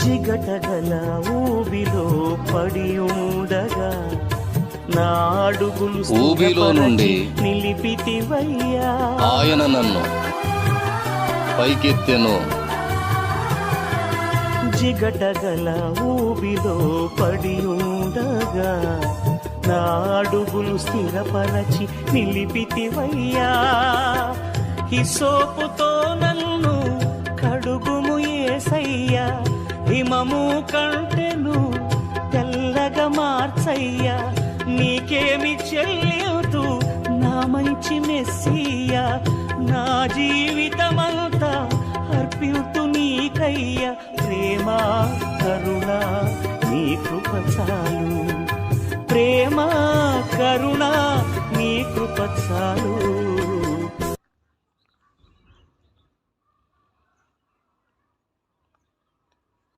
జిగటగల ఊబిలో పడి ఉండగా నా అడుగులు ఊబిలో నుండి నిలిపితివయ్యా. ఆయన నన్ను పైకెత్తెను. జిగటగల ఊబిలో పడి ఉండగా నా అడుగులు స్థిరపరచి నిలిపితివయ్యా. హిసోపుతో నన్ను కడుగుము యేసయ్యా, హిమము కంటెను తెల్లగా మార్చయ్యా. నీకేమి చెల్లితూ నా మంచి మెస్సియా, నా జీవితమంతా అర్పితు నీకయ్యా. ప్రేమ కరుణ నీ కృప చాలు, ప్రేమ కరుణ నీ కృప చాలు.